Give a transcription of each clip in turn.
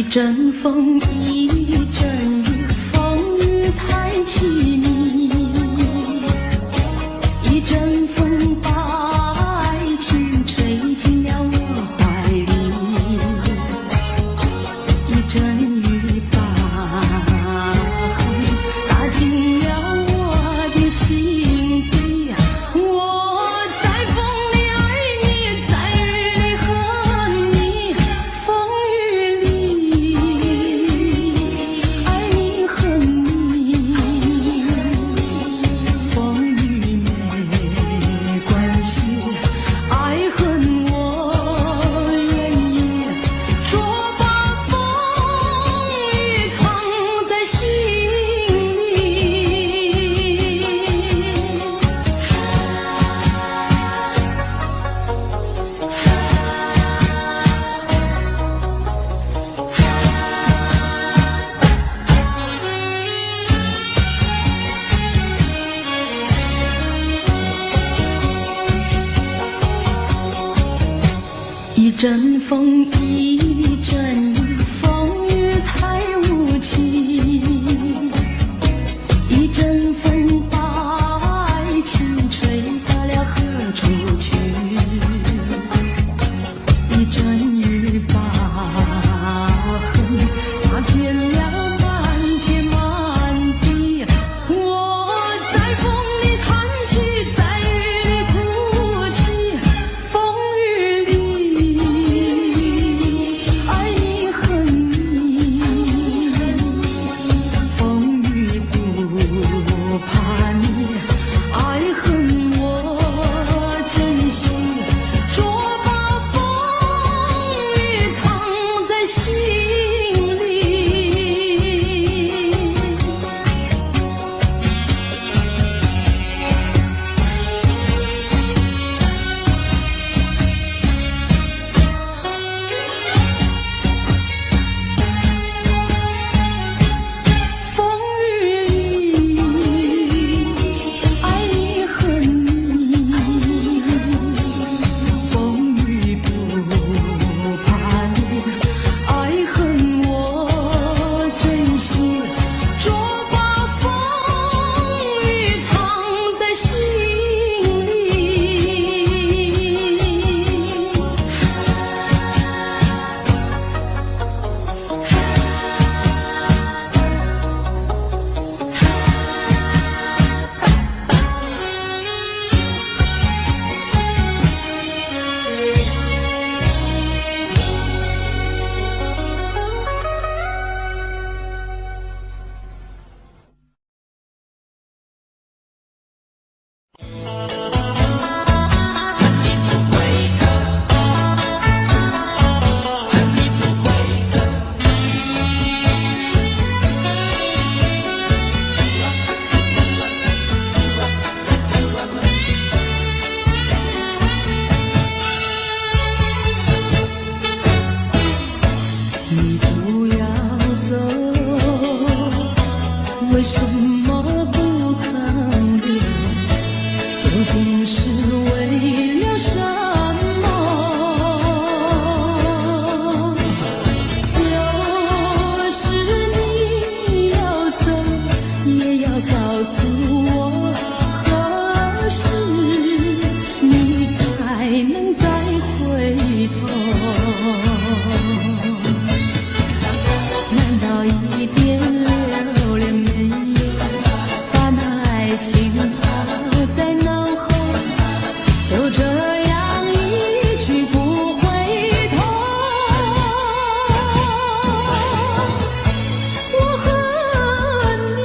阵风，一阵雨，风雨太凄迷。一阵风把爱情吹进了我怀里，一阵雨把恨打进了我的心底。我在风里爱你，在雨里恨你，风雨里爱你恨你，风雨没关系，爱恨我愿意，说把风雨藏在心里。一阵风，一阵雨，风雨太无情。一阵风把爱情吹到了何处去？一阵雨把恨洒遍了满天满地。我在风里叹气，在雨里哭泣，风雨里爱你恨你，风雨不怕你，爱恨我珍惜，说把风雨藏在心里。风雨里爱你恨你，风雨不怕你，爱恨我珍惜，说把风雨藏在心里。你不要走，为什么不肯留？究竟是为了什么？就是你要走，也要告诉我，何时你才能再回头？难道一点留恋没有，把那爱情抛在脑后，就这样一去不回头？我恨你，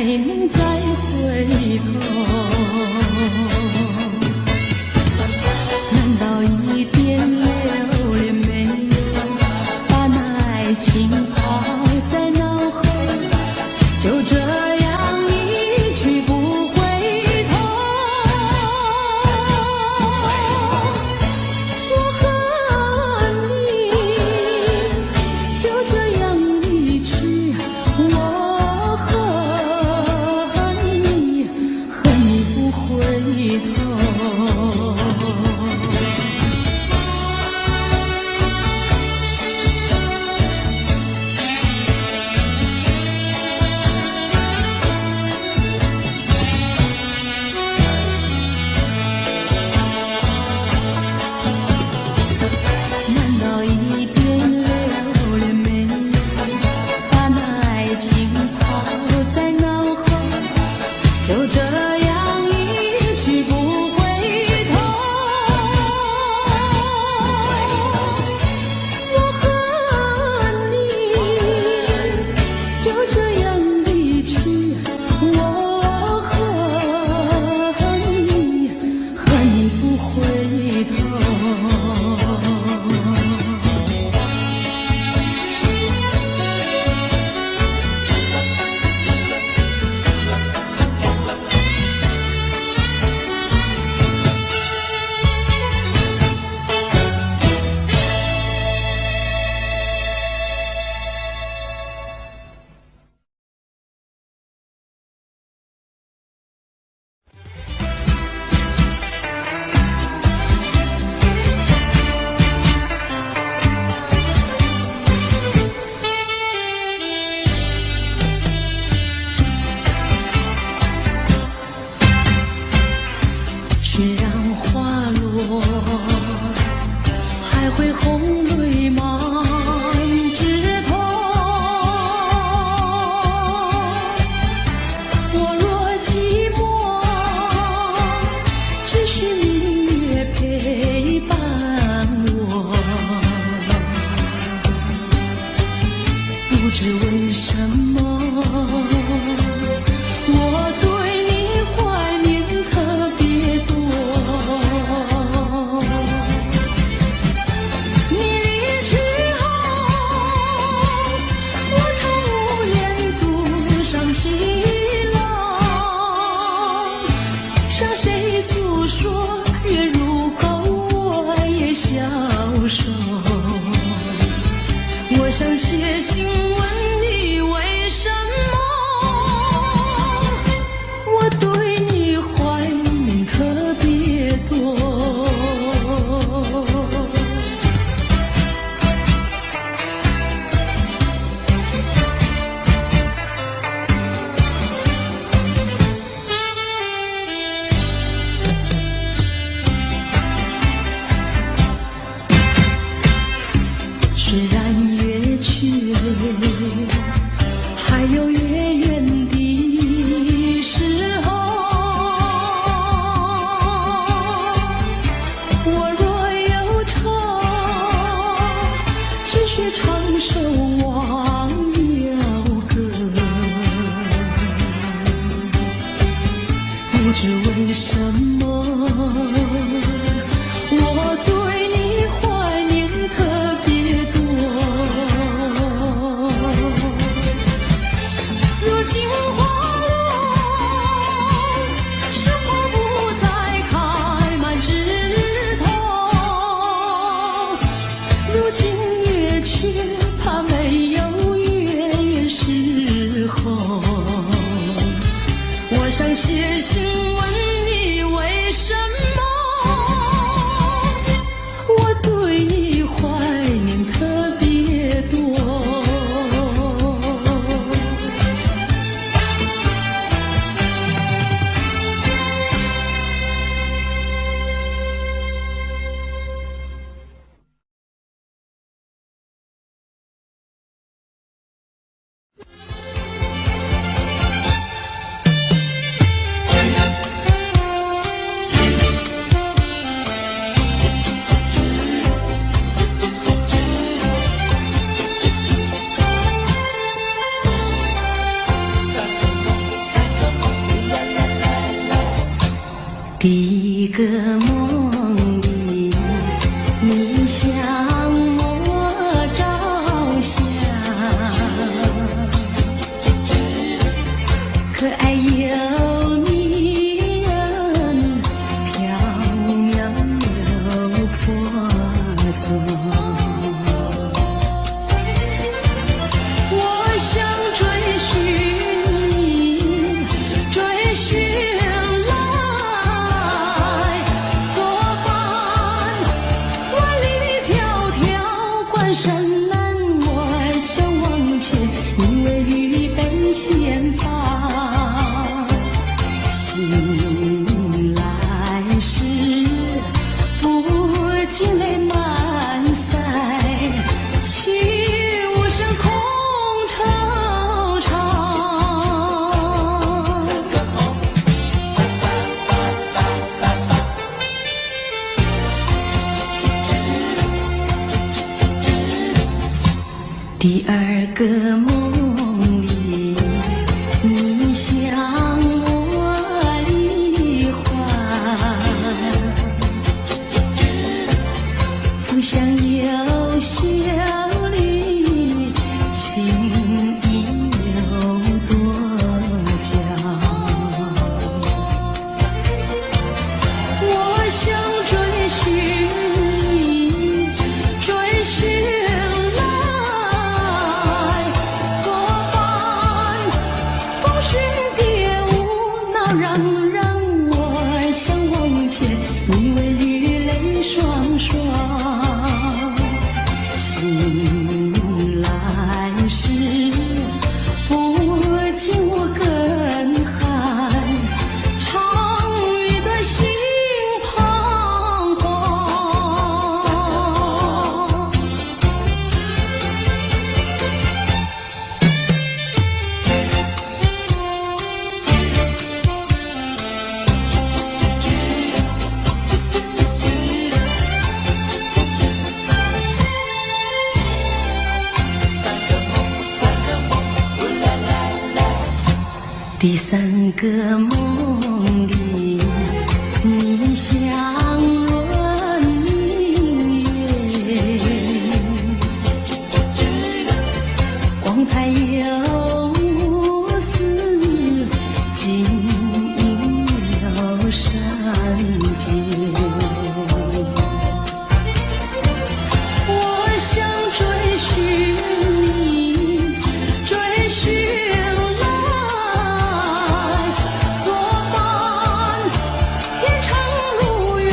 能再回头？难道一点留恋没有，把那爱情抛在脑后，就这样一去不回头？我和你就这样离去，我和你不回头。难道一点留恋没有，把那爱情抛在脑后，就这样一去不回头？我和你就这样离去，我和你不回头。雪让花落，还会红泪满枝头。我若寂寞，只需明月陪伴我。不知为什么，我对你怀念特别多。你离去后，我常无言独伤心郎。向谁诉说？月如钩，我也消瘦。我想写信问你为什么，我对你怀念特别多。虽然月去，还有月圆的时候。我若忧愁，只需唱首忘忧歌。不知为什么，我对你怀念特别多。如今花落，是花不再开满枝头。如今月缺，怕没有月圆时候。我想写信问你为什么，我对你怀念特别多。第一个梦里，你向我照相，可爱又迷人，缥缈又婆娑。我想追寻你，追寻来作伴。万里迢迢，关山难，我想往前，你为预备先发。醒来时，不禁泪满腮，泣无声空惆怅。第二个梦里，你向我离欢，不想有笑里，情意有多娇。我想追寻你，追寻来作伴。风寻蝶舞，闹嚷嚷，我想往前，你为绿泪双双。醒来时，不禁我更寒，长雨的心彷徨。第三个梦里，你向我明月，光彩又无私，晶莹又善洁。我想追寻你，追寻来作伴。天长路远，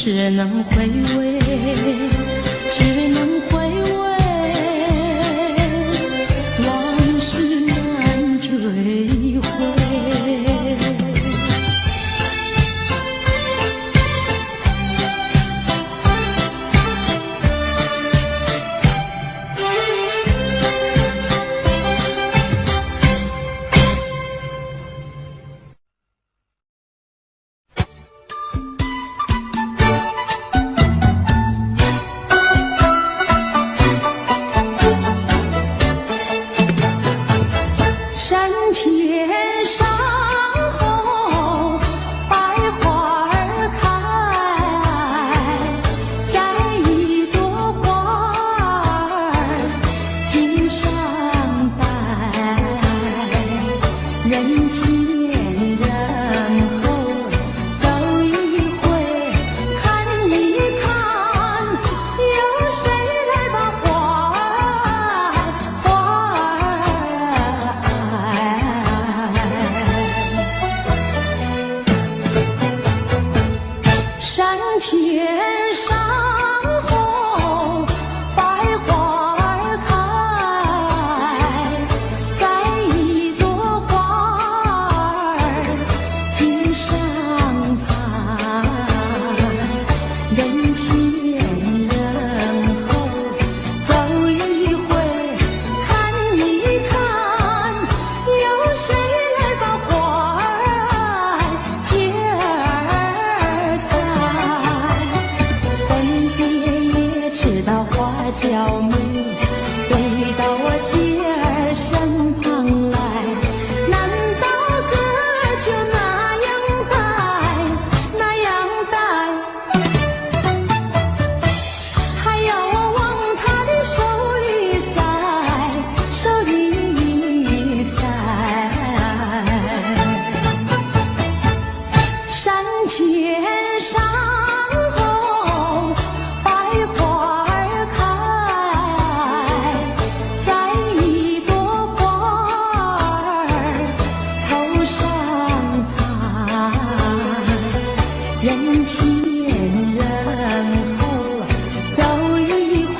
只能回味，只能回味，往事难追回。山前山后百花儿开，在一朵花儿襟上戴，人前人后走一回，看一看，有谁来把花儿山前山后百花儿开，在一朵花儿襟上采，人前人后走一回，看一看，有谁来把花儿接儿采。分别也知道花娇美，飞到我姐儿身旁来，难道哥就那样戴，那样戴？还要我往他的手里塞，手里塞。山前山后百花儿开，在一朵花儿头上采，人前人后走一回，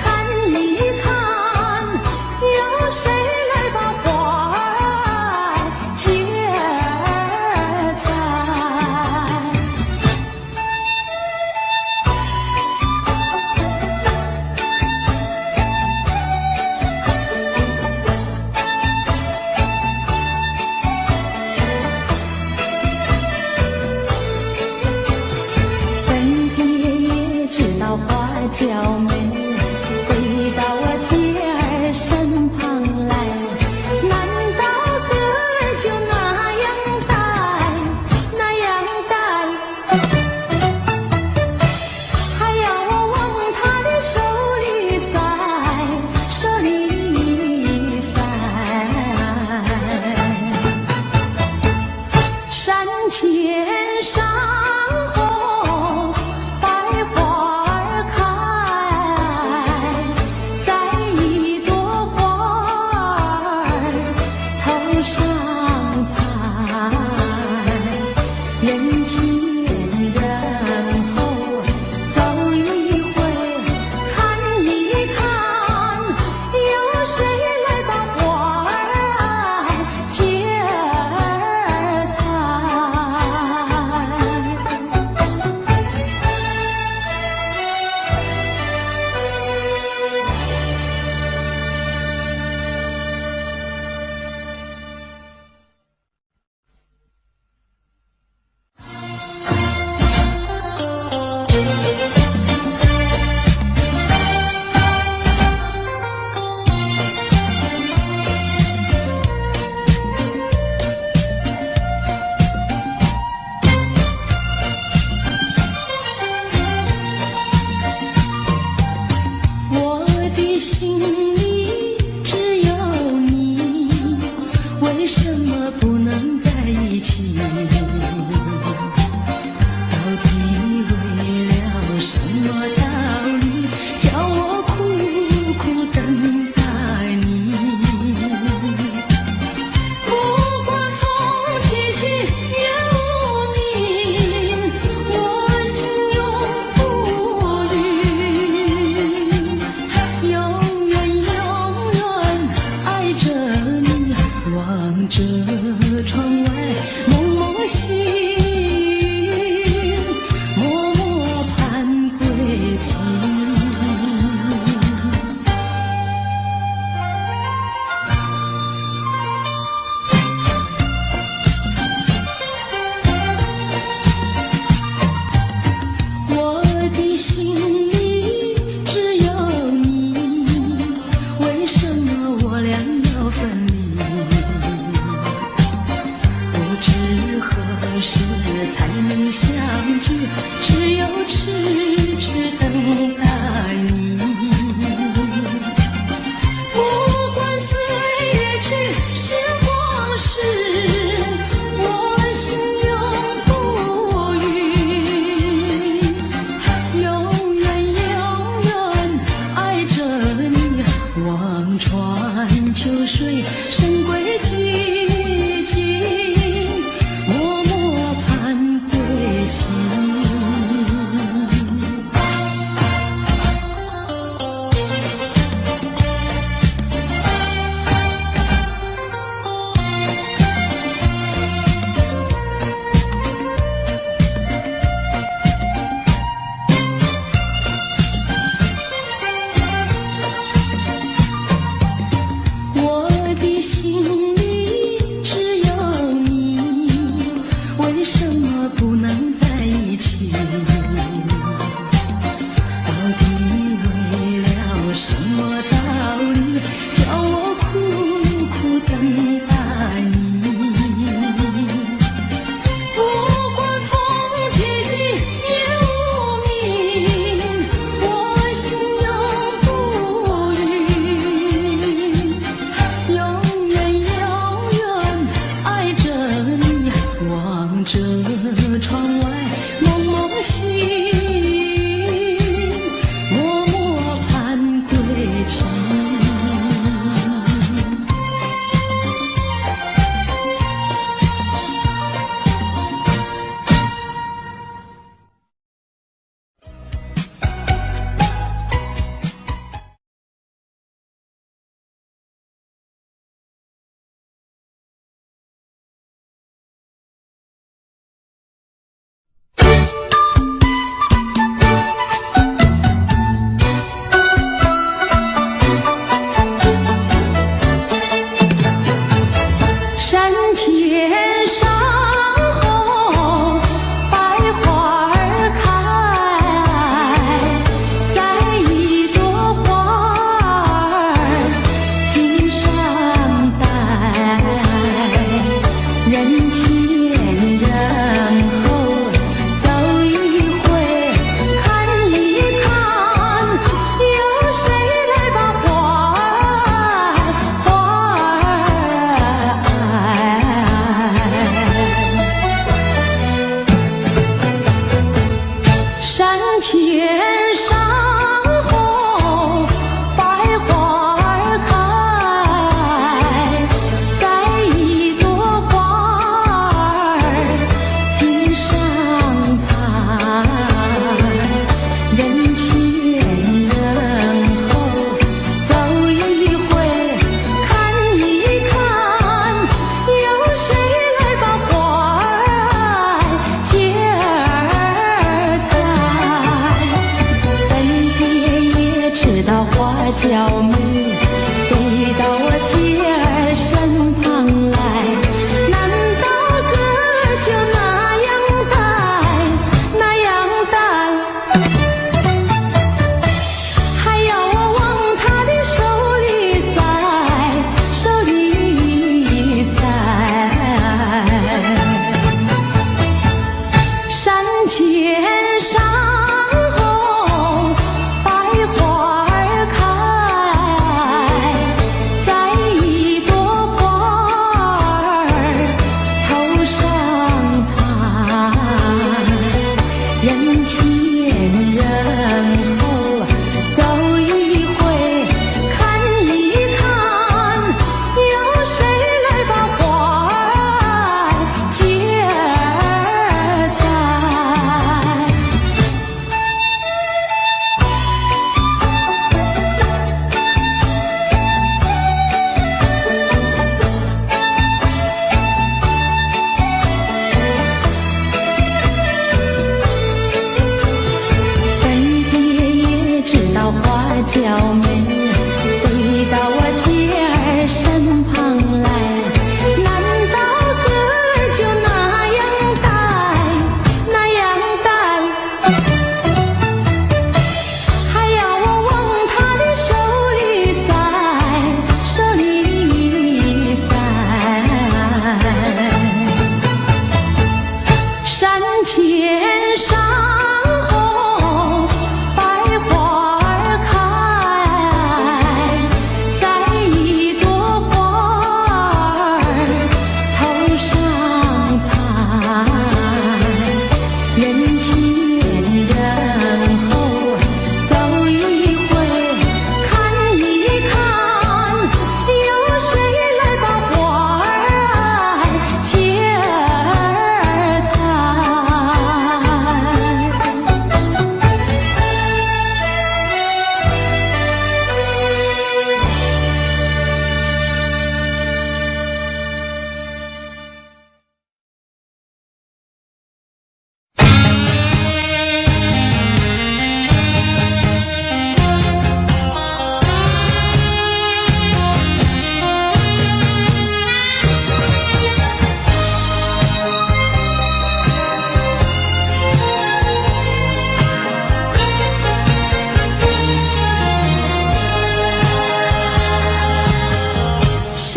看一看，有谁来把花儿接儿采。分别也知道花娇美，飞到我姐儿身旁来，难道哥就那样戴，那样戴？还要我往他的手里塞，手里塞。山前山后百花儿前山后百花儿开。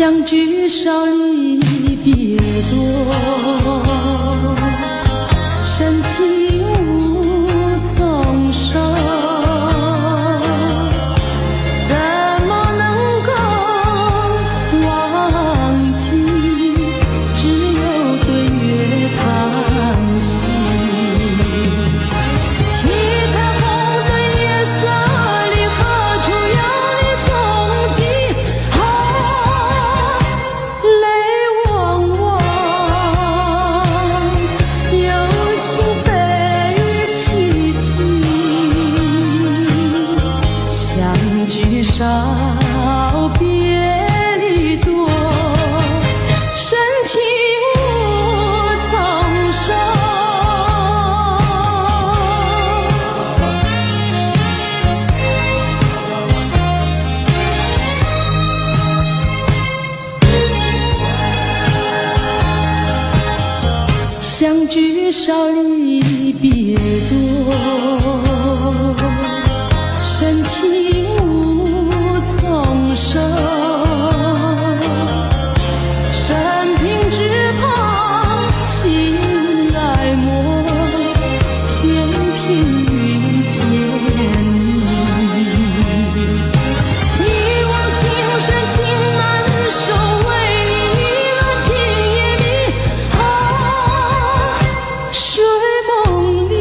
相聚少离别多，深情无从说，怎么能够忘记？只有对月叹息。七彩虹的夜色里，何处有你踪迹？泪汪汪，有心悲戚戚，相聚少，别离多，深情无从说。相聚少离别多，深情无从说。生平只怕情爱没，偏偏遇见你。一往情深情难收，为你热情也迷。睡梦里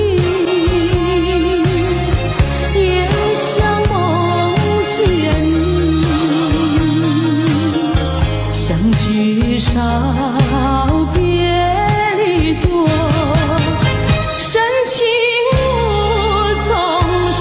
也想梦见你，相聚少，别离多，深情无从说。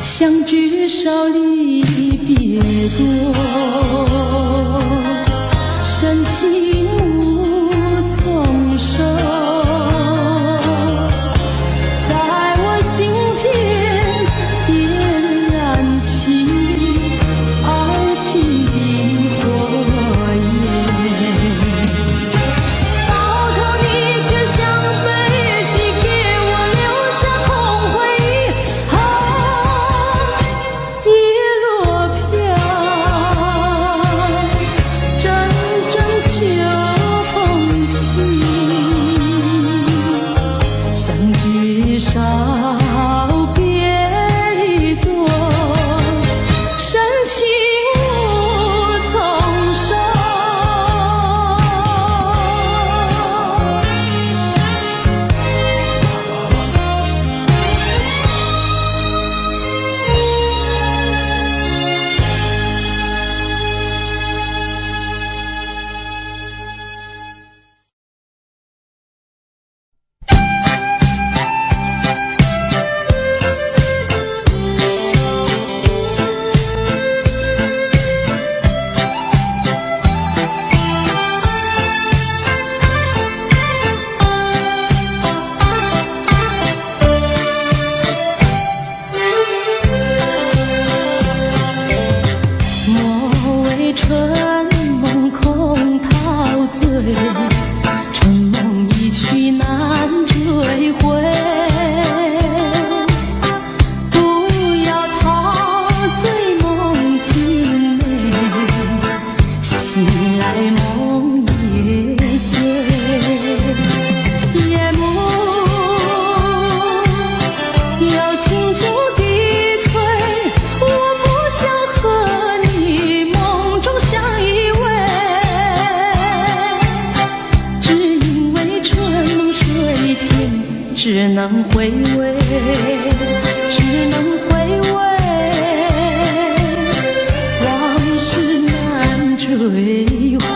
相聚少离别多，深情无从说。在我心田点燃起爱情的火焰，到头你却像飞起，给我留下空回忆。叶落飘，阵阵秋风起，相聚少，别离多，深情无从说。莫为春梦空陶醉，春梦一去难追回。不要陶醉梦境美，醒来梦也碎。夜幕又轻轻低垂，我不想和你梦中相依偎，只因为春梦水天，只能回味，只能回味，往事难追回。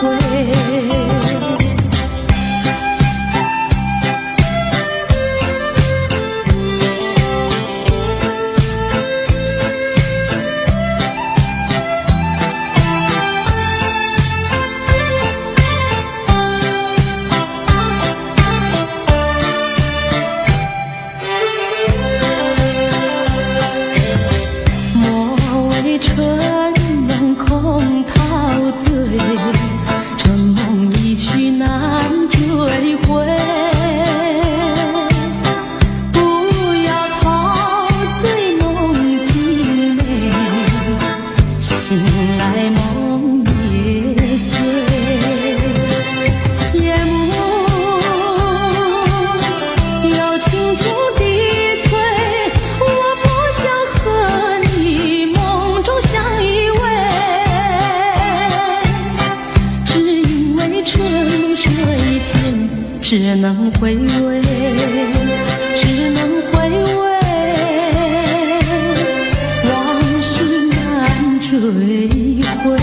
只能回味，只能回味，往事难追回。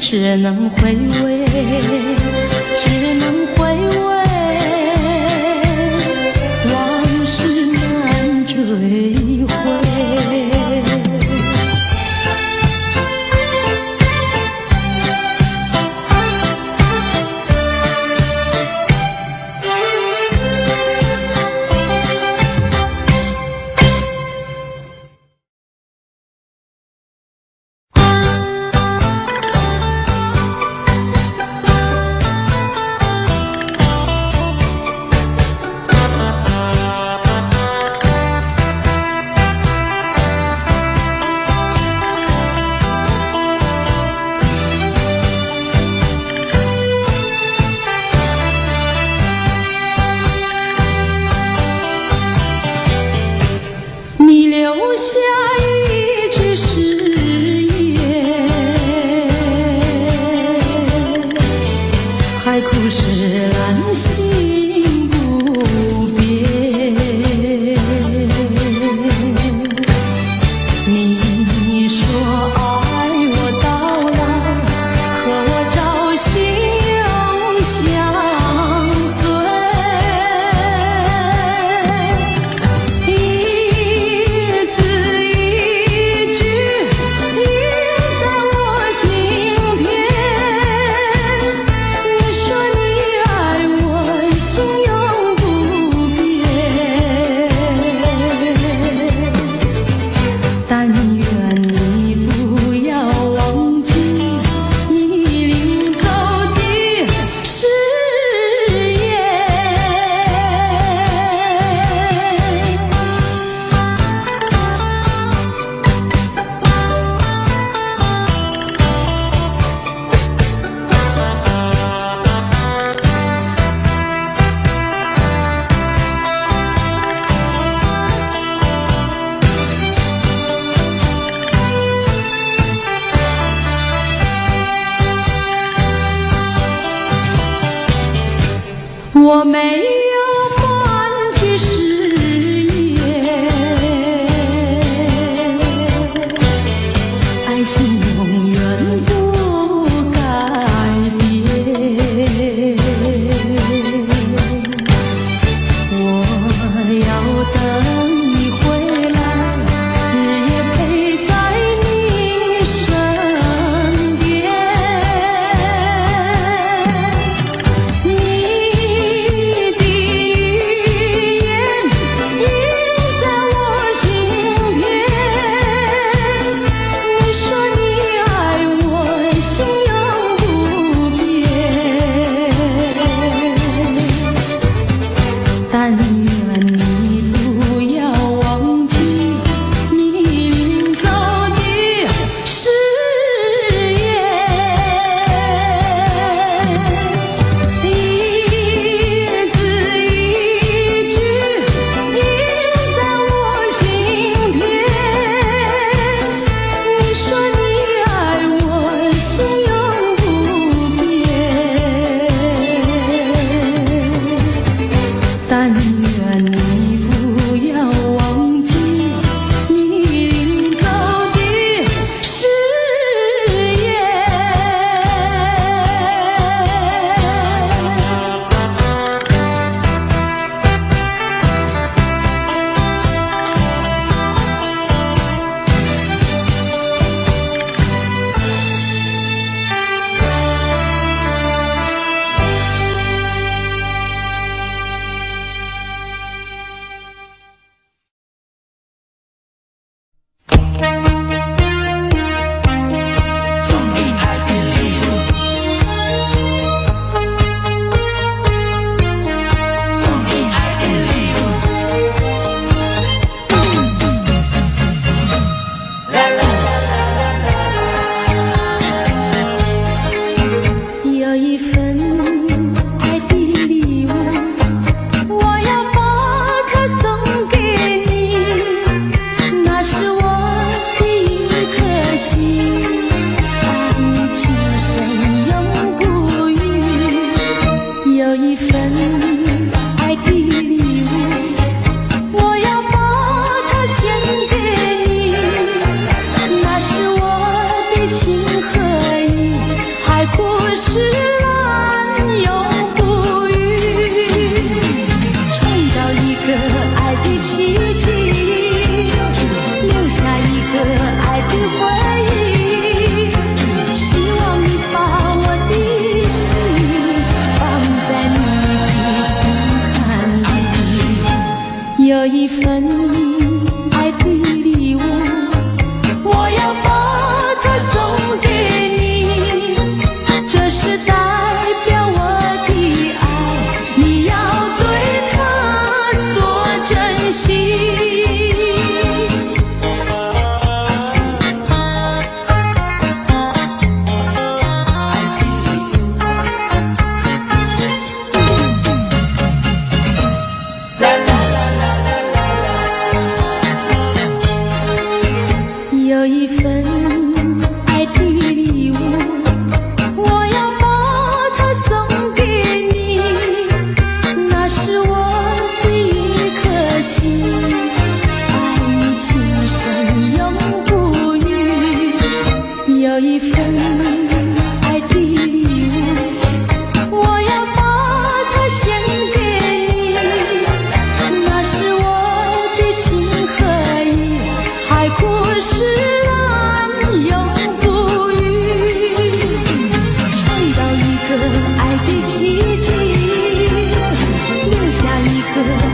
只能回味，只能回味，往事难追回。留下一句誓言，海枯石烂心不变。你说爱我到老，和我朝夕永相随。我没有半句誓言，爱情永远不改变。我要等你回来，日夜陪在你身边。你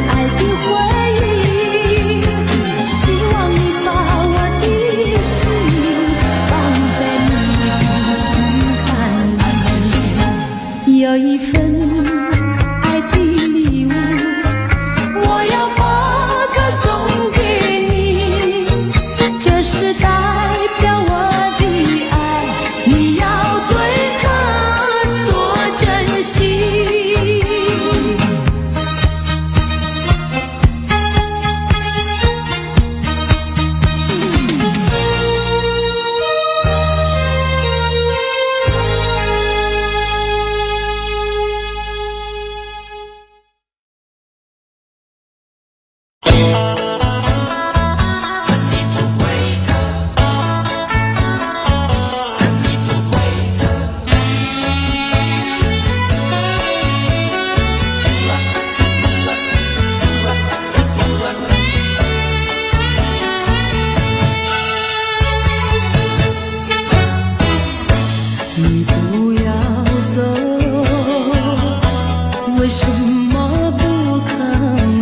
爱的回忆，希望你把我的心放在你的心坎里，有一份爱的礼物，我要把它送给你，这是代表我的爱，你要对它多珍惜。你不要走，为什么不肯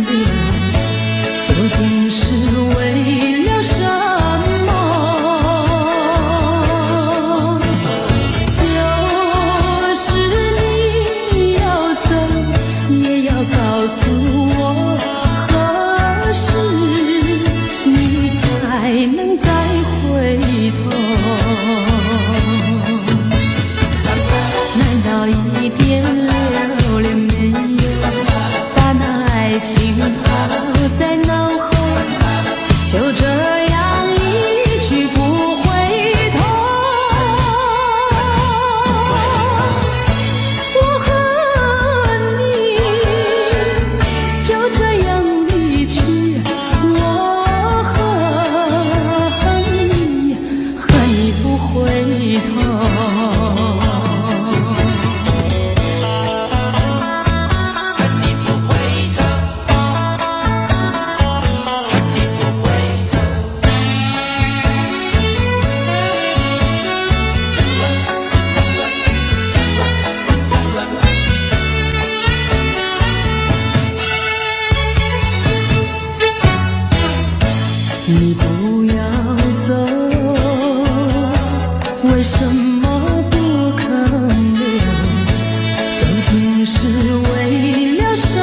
留？究竟是为了什么？就是你要走，也要告诉我何时你才能再回头。难道一点留恋没有，把那爱情抛在脑后，就这样一去不回头？我和你就这样离去，我恨你不回头。你不要走，为什么不肯留？究竟是为了什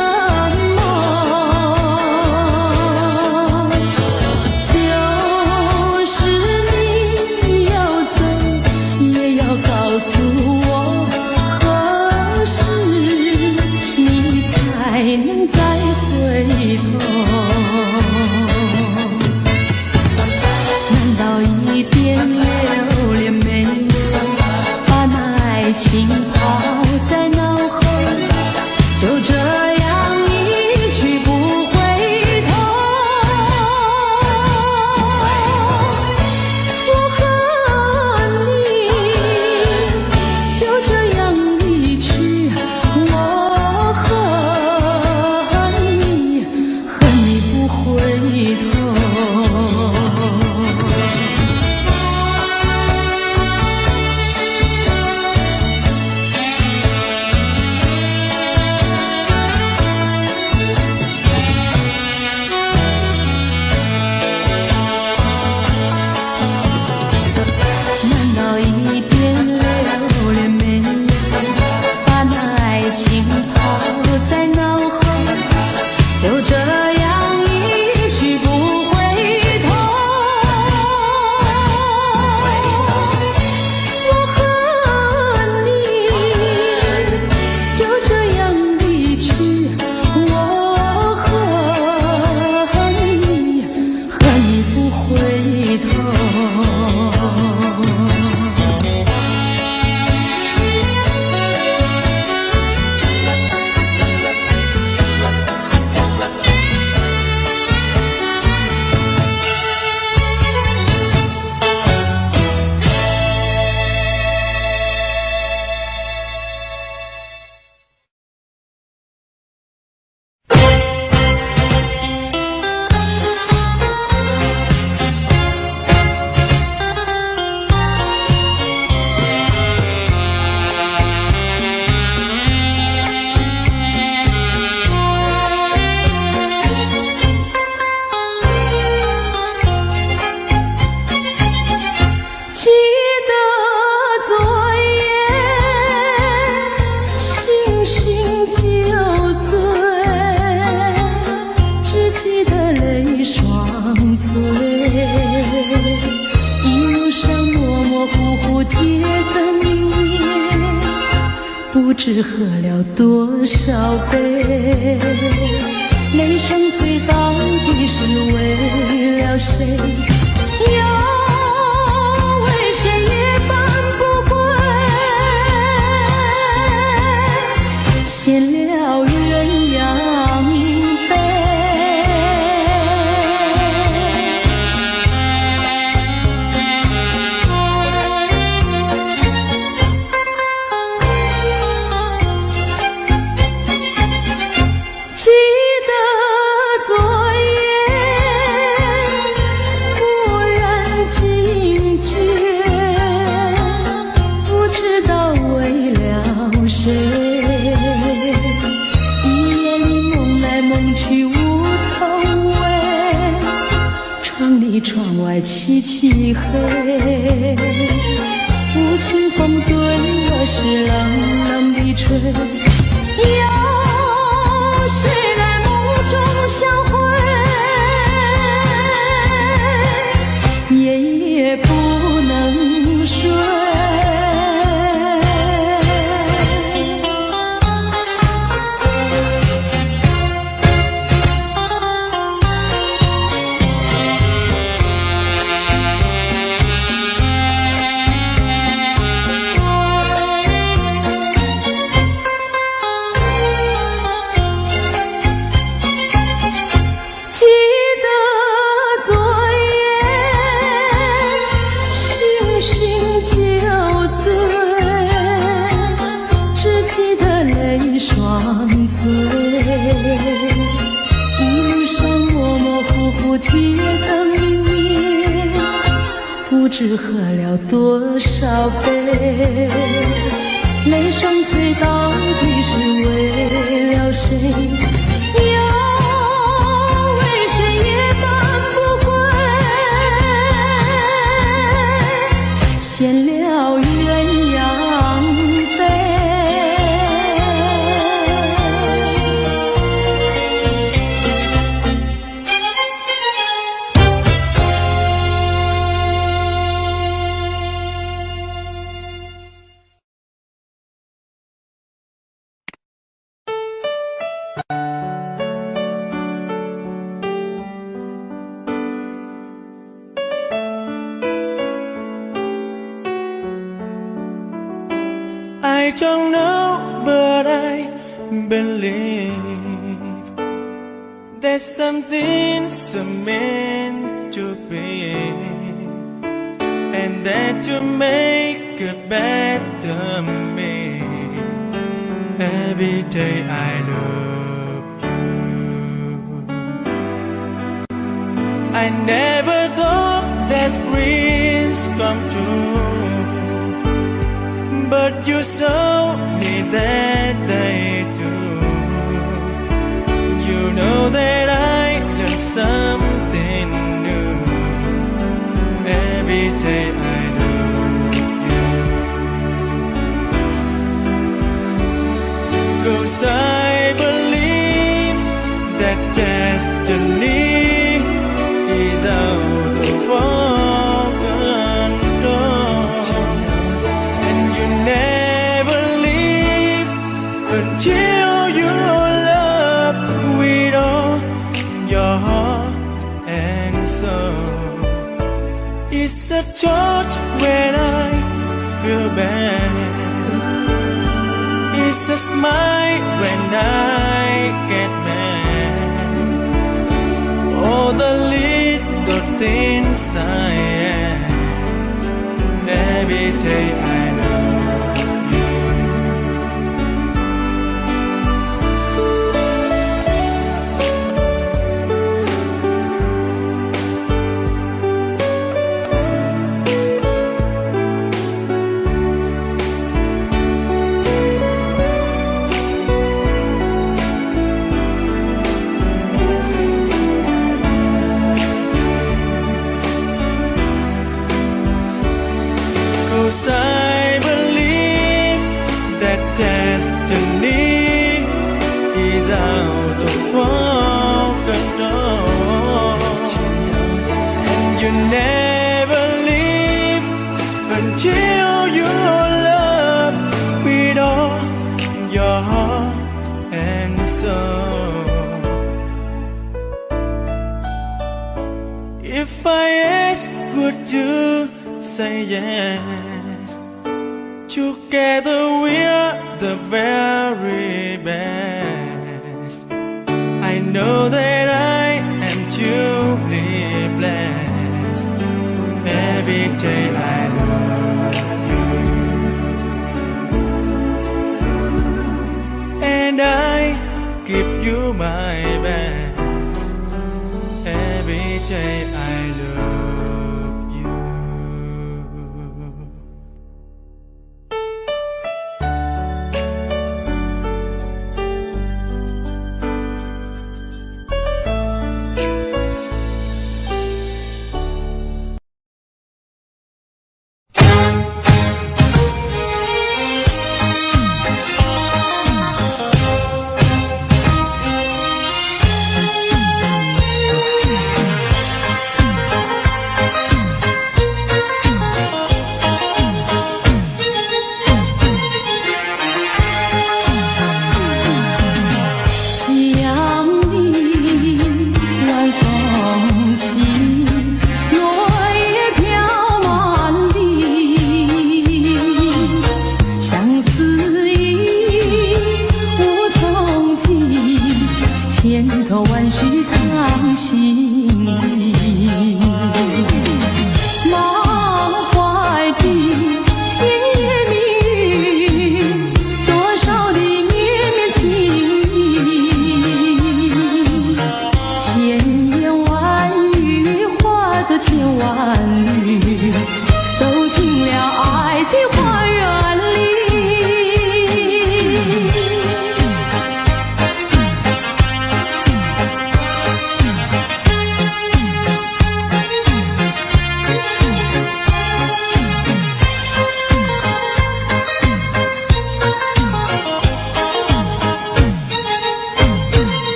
么？就是你要走，也要告诉我何时你才能再回头。难道一点留恋没有，把那爱情抛在脑后，就这样一去不回头？我和你就这样离去，我恨你不回头。知喝了多少杯，泪双醉到底是为了谁？又为谁夜半不归？闲了鸳鸯杯。记得昨夜蓦然惊觉，不知道为了谁，一夜里梦来梦去无头尾，窗里窗外漆漆黑，无情风对我是冷冷地吹。谁来梦中相会，夜夜不能睡。记得昨夜醺醺酒醉，只记得泪双醉，一路上模模糊糊铁灯明灭，不知喝了多少杯，泪双醉到底是为了谁？闲了鸳鸯杯。I don't know, but I believe there's something so meant to be, and that to make a better me. Every day I love you. I never thought that dreams come true, but you showed me that they do. You know that I learned something new. Every day I love you. 'Cause I believe that destiny is out of our control, and you never leave until you love with all your heart and soul. It's a touch when I feel bad, it's a smile when I get mad. All the little things I am. Every day I love you. 'Cause I believe that destiny is out of our control, and you never leave until you love with all soul. If I ask, would you say yes? Together we're the very best. I know that I am truly blessed. Every day I love you, and I give you my best. Every day I love you.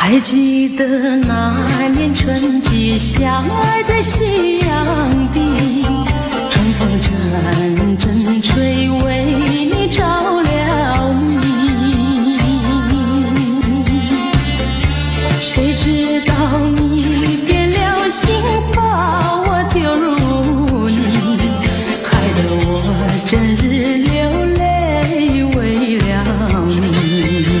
还记得那年春季相爱在夕阳地，春风阵阵吹，为你着了迷。谁知道你变了心，把我丢入泥，害得我整日流泪为了你。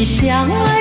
相爱。